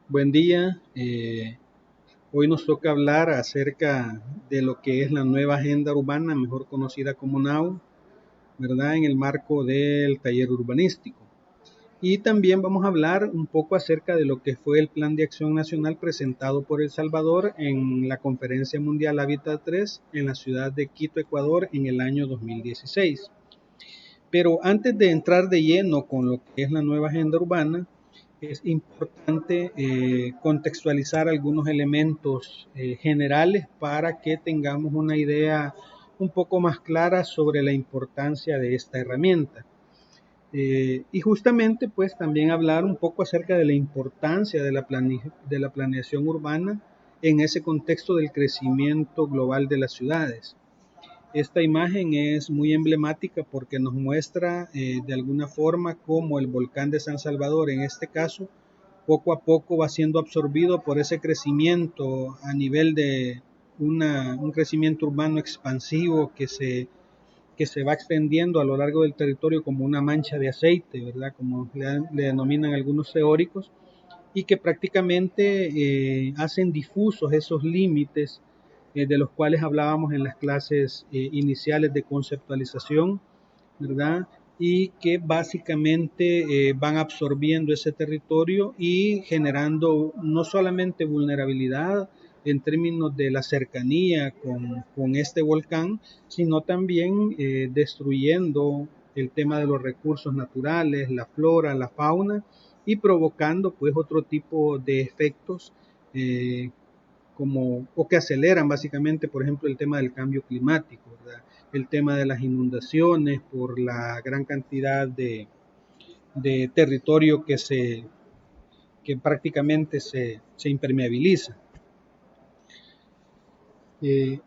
Buen día. Hoy nos toca hablar acerca de lo que es la nueva agenda urbana, mejor conocida como NOW, ¿verdad? En el marco del taller urbanístico. Y también vamos a hablar un poco acerca de lo que fue el Plan de Acción Nacional presentado por El Salvador en la Conferencia Mundial Hábitat 3 en la ciudad de Quito, Ecuador, en el año 2016. Pero antes de entrar de lleno con lo que es la nueva agenda urbana, es importante contextualizar algunos elementos generales para que tengamos una idea un poco más clara sobre la importancia de esta herramienta. Y justamente pues también hablar un poco acerca de la importancia de la planeación urbana en ese contexto del crecimiento global de las ciudades. Esta imagen es muy emblemática porque nos muestra de alguna forma cómo el volcán de San Salvador, en este caso, poco a poco va siendo absorbido por ese crecimiento a nivel de un crecimiento urbano expansivo que se va extendiendo a lo largo del territorio como una mancha de aceite, ¿verdad? Como le denominan algunos teóricos, y que prácticamente hacen difusos esos límites de los cuales hablábamos en las clases iniciales de conceptualización, ¿verdad? Y que básicamente van absorbiendo ese territorio y generando no solamente vulnerabilidad en términos de la cercanía con este volcán, sino también destruyendo el tema de los recursos naturales, la flora, la fauna, y provocando pues otro tipo de efectos o que aceleran básicamente, por ejemplo, el tema del cambio climático, ¿verdad? El tema de las inundaciones por la gran cantidad de territorio que prácticamente se impermeabiliza. Eh,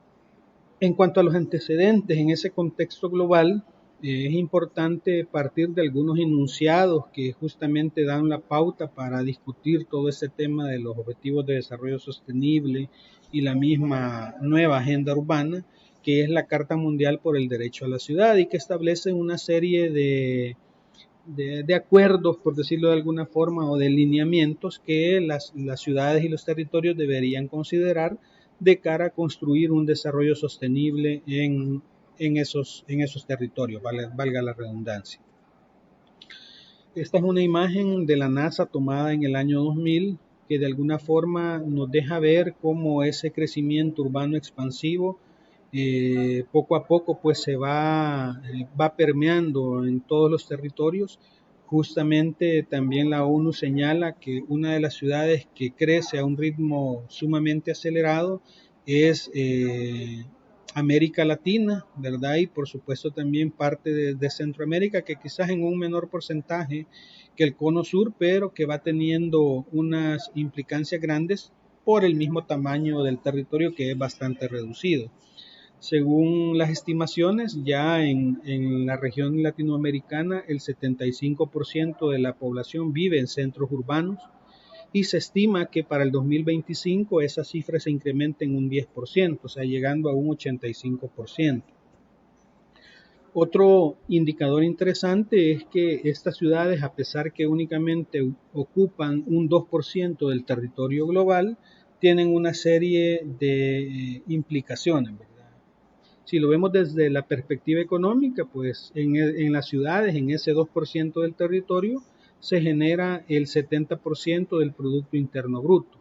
en cuanto a los antecedentes en ese contexto global, es importante partir de algunos enunciados que justamente dan la pauta para discutir todo ese tema de los objetivos de desarrollo sostenible y la misma nueva agenda urbana, que es la Carta Mundial por el Derecho a la Ciudad y que establece una serie de acuerdos, por decirlo de alguna forma, o de lineamientos que las ciudades y los territorios deberían considerar de cara a construir un desarrollo sostenible en esos territorios, valga la redundancia. Esta es una imagen de la NASA tomada en el año 2000 que de alguna forma nos deja ver cómo ese crecimiento urbano expansivo poco a poco pues va permeando en todos los territorios. Justamente también la ONU señala que una de las ciudades que crece a un ritmo sumamente acelerado es América Latina, ¿verdad? Y por supuesto también parte de Centroamérica, que quizás en un menor porcentaje que el cono sur, pero que va teniendo unas implicancias grandes por el mismo tamaño del territorio que es bastante reducido. Según las estimaciones, ya en la región latinoamericana el 75% de la población vive en centros urbanos y se estima que para el 2025 esa cifra se incremente en un 10%, o sea, llegando a un 85%. Otro indicador interesante es que estas ciudades, a pesar que únicamente ocupan un 2% del territorio global, tienen una serie de implicaciones, ¿verdad? Si lo vemos desde la perspectiva económica, pues en las ciudades, en ese 2% del territorio, se genera el 70% del Producto Interno Bruto,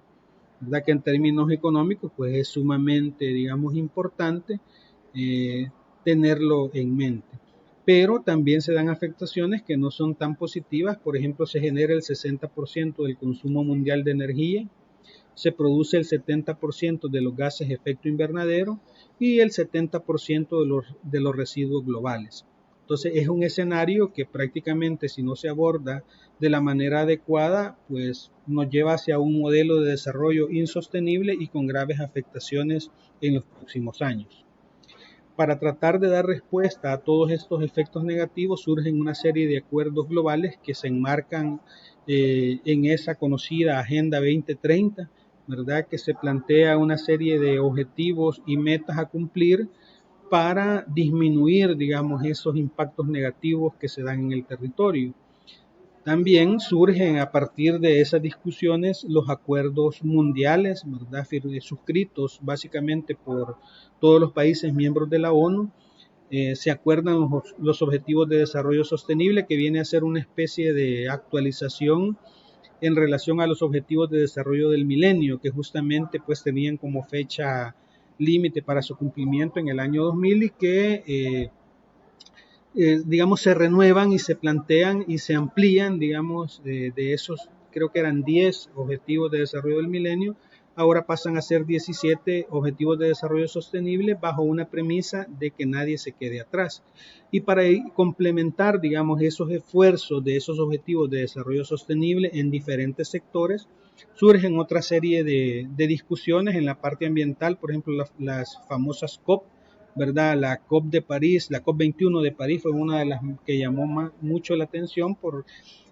¿verdad? Que en términos económicos, pues es sumamente, digamos, importante eh, tenerlo en mente. Pero también se dan afectaciones que no son tan positivas. Por ejemplo, se genera el 60% del consumo mundial de energía, se produce el 70% de los gases de efecto invernadero y el 70% de los residuos globales. Entonces es un escenario que prácticamente si no se aborda de la manera adecuada, pues nos lleva hacia un modelo de desarrollo insostenible y con graves afectaciones en los próximos años. Para tratar de dar respuesta a todos estos efectos negativos surgen una serie de acuerdos globales que se enmarcan en esa conocida Agenda 2030, ¿verdad? Que se plantea una serie de objetivos y metas a cumplir para disminuir, digamos, esos impactos negativos que se dan en el territorio. También surgen a partir de esas discusiones los acuerdos mundiales, ¿verdad? Suscritos básicamente por todos los países miembros de la ONU. Se acuerdan los objetivos de desarrollo sostenible, que viene a ser una especie de actualización en relación a los objetivos de desarrollo del milenio, que justamente pues tenían como fecha límite para su cumplimiento en el año 2000 y que digamos, se renuevan y se plantean y se amplían, digamos, de esos, creo que eran 10 objetivos de desarrollo del milenio, ahora pasan a ser 17 objetivos de desarrollo sostenible bajo una premisa de que nadie se quede atrás. Y para complementar, digamos, esos esfuerzos de esos objetivos de desarrollo sostenible en diferentes sectores, surgen otra serie de discusiones en la parte ambiental, por ejemplo, las famosas COP, ¿verdad? La COP de París, la COP 21 de París fue una de las que llamó mucho la atención por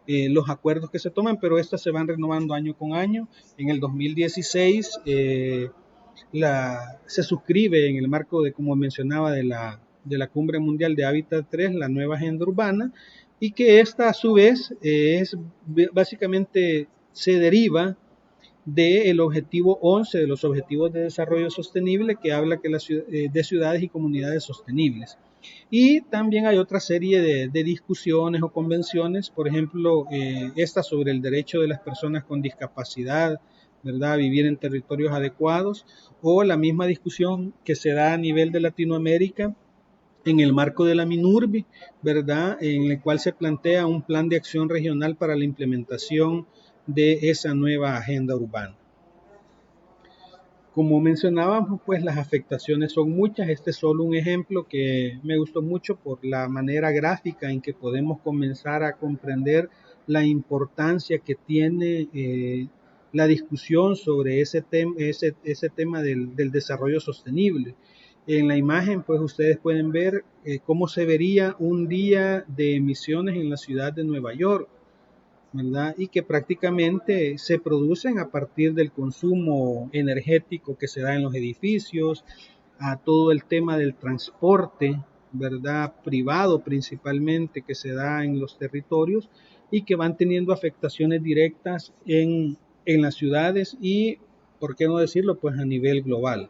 los acuerdos que se toman, pero estas se van renovando año con año. En el 2016 se suscribe en el marco de, como mencionaba, de la Cumbre Mundial de Hábitat 3, la nueva agenda urbana, y que esta a su vez básicamente se deriva del objetivo 11 de los Objetivos de Desarrollo Sostenible, que habla de ciudades y comunidades sostenibles. Y también hay otra serie de discusiones o convenciones, por ejemplo, esta sobre el derecho de las personas con discapacidad, ¿verdad?, a vivir en territorios adecuados, o la misma discusión que se da a nivel de Latinoamérica en el marco de la MINURBI, ¿verdad?, en el cual se plantea un plan de acción regional para la implementación de esa nueva agenda urbana. Como mencionábamos, pues las afectaciones son muchas. Este es solo un ejemplo que me gustó mucho por la manera gráfica en que podemos comenzar a comprender la importancia que tiene la discusión sobre ese tema del desarrollo sostenible. En la imagen, pues ustedes pueden ver cómo se vería un día de emisiones en la ciudad de Nueva York, ¿verdad? Y que prácticamente se producen a partir del consumo energético que se da en los edificios, a todo el tema del transporte, ¿verdad?, privado principalmente, que se da en los territorios y que van teniendo afectaciones directas en las ciudades y, por qué no decirlo, pues a nivel global.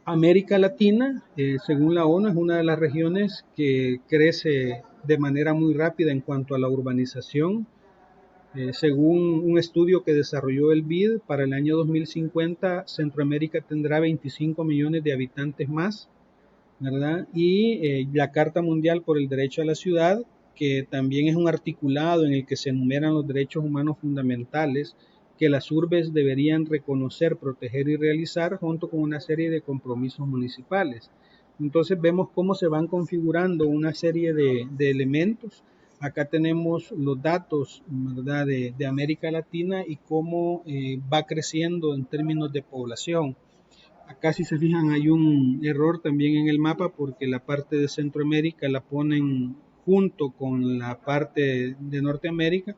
América Latina, según la ONU, es una de las regiones que crece de manera muy rápida en cuanto a la urbanización. Según un estudio que desarrolló el BID, para el año 2050 Centroamérica tendrá 25 millones de habitantes más, ¿verdad? Y la Carta Mundial por el Derecho a la Ciudad, que también es un articulado en el que se enumeran los derechos humanos fundamentales que las urbes deberían reconocer, proteger y realizar, junto con una serie de compromisos municipales. Entonces vemos cómo se van configurando una serie de elementos. Acá tenemos los datos, ¿verdad?, de América Latina y cómo va creciendo en términos de población. Acá, si se fijan, hay un error también en el mapa porque la parte de Centroamérica la ponen junto con la parte de Norteamérica,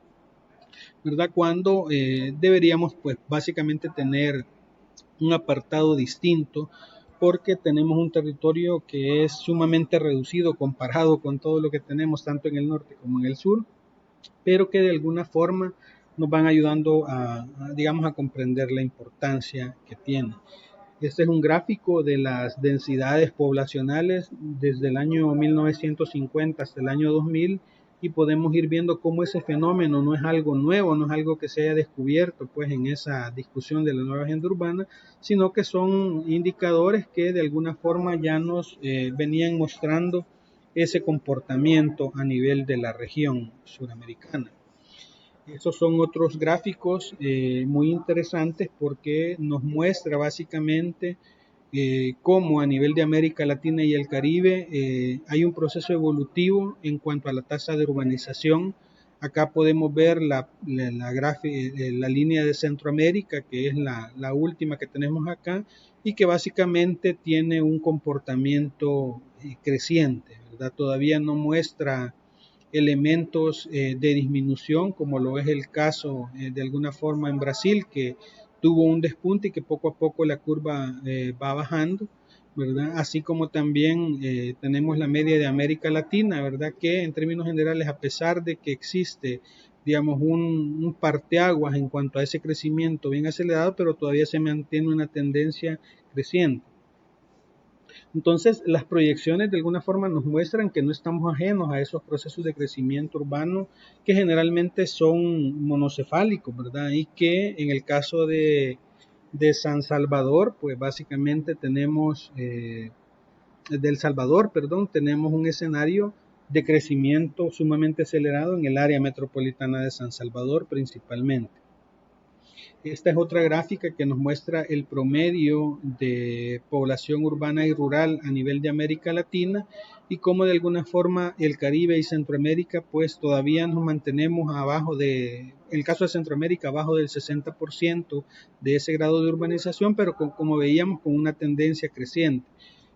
¿verdad? Cuando deberíamos, pues, básicamente tener un apartado distinto porque tenemos un territorio que es sumamente reducido comparado con todo lo que tenemos tanto en el norte como en el sur, pero que de alguna forma nos van ayudando digamos, a comprender la importancia que tiene. Este es un gráfico de las densidades poblacionales desde el año 1950 hasta el año 2000 y podemos ir viendo cómo ese fenómeno no es algo nuevo, no es algo que se haya descubierto pues en esa discusión de la nueva agenda urbana, sino que son indicadores que de alguna forma ya nos venían mostrando ese comportamiento a nivel de la región suramericana. Estos son otros gráficos muy interesantes porque nos muestra básicamente cómo a nivel de América Latina y el Caribe hay un proceso evolutivo en cuanto a la tasa de urbanización. Acá podemos ver la línea de Centroamérica, que es la última que tenemos acá, y que básicamente tiene un comportamiento creciente, ¿verdad? Todavía no muestra elementos de disminución, como lo es el caso de alguna forma en Brasil, que tuvo un despunte y que poco a poco la curva va bajando, ¿verdad? Así como también tenemos la media de América Latina, ¿verdad? Que en términos generales, a pesar de que existe, digamos, un parteaguas en cuanto a ese crecimiento bien acelerado, pero todavía se mantiene una tendencia creciente. Entonces, las proyecciones de alguna forma nos muestran que no estamos ajenos a esos procesos de crecimiento urbano que generalmente son monocefálicos, ¿verdad? Y que en el caso de San Salvador, pues básicamente tenemos, de El Salvador, perdón, tenemos un escenario de crecimiento sumamente acelerado en el área metropolitana de San Salvador principalmente. Esta es otra gráfica que nos muestra el promedio de población urbana y rural a nivel de América Latina y cómo de alguna forma el Caribe y Centroamérica pues todavía nos mantenemos abajo de, en el caso de Centroamérica, abajo del 60% de ese grado de urbanización, pero como veíamos con una tendencia creciente.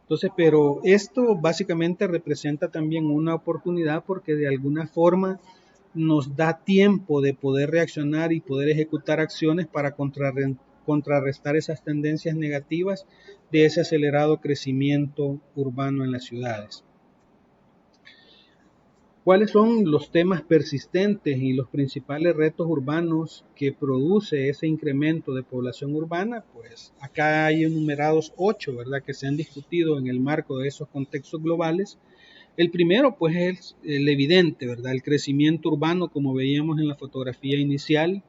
Entonces, pero esto básicamente representa también una oportunidad porque de alguna forma nos da tiempo de poder reaccionar y poder ejecutar acciones para contrarrestar esas tendencias negativas de ese acelerado crecimiento urbano en las ciudades. ¿Cuáles son los temas persistentes y los principales retos urbanos que produce ese incremento de población urbana? Pues acá hay enumerados 8, ¿verdad?, que se han discutido en el marco de esos contextos globales. El primero, pues, es el evidente, ¿verdad? El crecimiento urbano, como veíamos en la fotografía inicial.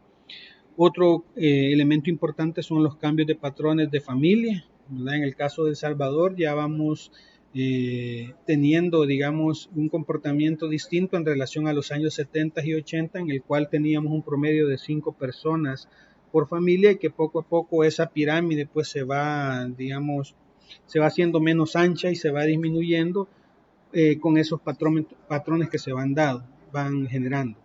Otro elemento importante son los cambios de patrones de familia, ¿verdad? En el caso de El Salvador ya vamos teniendo, digamos, un comportamiento distinto en relación a los años 70 y 80, en el cual teníamos un promedio de 5 personas por familia y que poco a poco esa pirámide pues se va, digamos, se va haciendo menos ancha y se va disminuyendo con esos patrones que se van generando.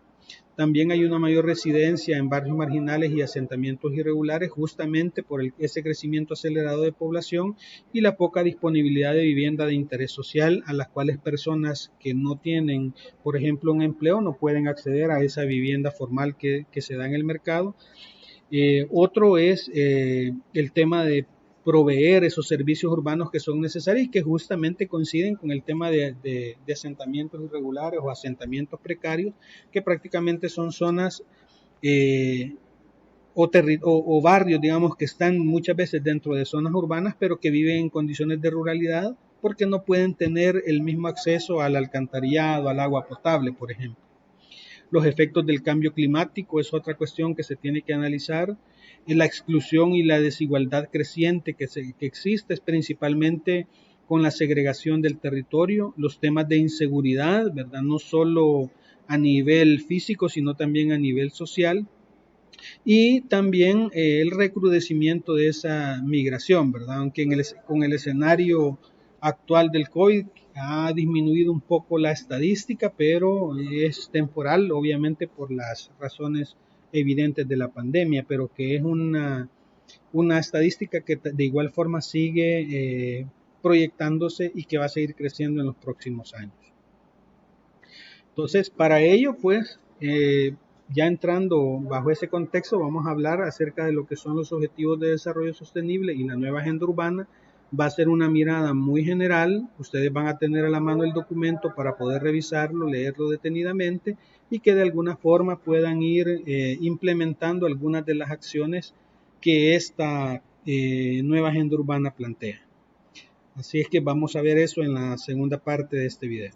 También hay una mayor residencia en barrios marginales y asentamientos irregulares justamente por ese crecimiento acelerado de población y la poca disponibilidad de vivienda de interés social a las cuales personas que no tienen, por ejemplo, un empleo no pueden acceder a esa vivienda formal que se da en el mercado. Otro es el tema de proveer esos servicios urbanos que son necesarios y que justamente coinciden con el tema de asentamientos irregulares o asentamientos precarios, que prácticamente son zonas o barrios, digamos, que están muchas veces dentro de zonas urbanas, pero que viven en condiciones de ruralidad porque no pueden tener el mismo acceso al alcantarillado, al agua potable, por ejemplo. Los efectos del cambio climático es otra cuestión que se tiene que analizar. La exclusión y la desigualdad creciente que existe es principalmente con la segregación del territorio, los temas de inseguridad, ¿verdad? No solo a nivel físico, sino también a nivel social. Y también el recrudecimiento de esa migración, ¿verdad? Aunque con el escenario actual del COVID ha disminuido un poco la estadística, pero es temporal, obviamente por las razones evidentes de la pandemia, pero que es una estadística que de igual forma sigue proyectándose y que va a seguir creciendo en los próximos años. Entonces, para ello, pues, ya entrando bajo ese contexto, vamos a hablar acerca de lo que son los objetivos de desarrollo sostenible y la nueva agenda urbana. Va a ser una mirada muy general. Ustedes van a tener a la mano el documento para poder revisarlo, leerlo detenidamente y que de alguna forma puedan ir implementando algunas de las acciones que esta nueva agenda urbana plantea. Así es que vamos a ver eso en la segunda parte de este video.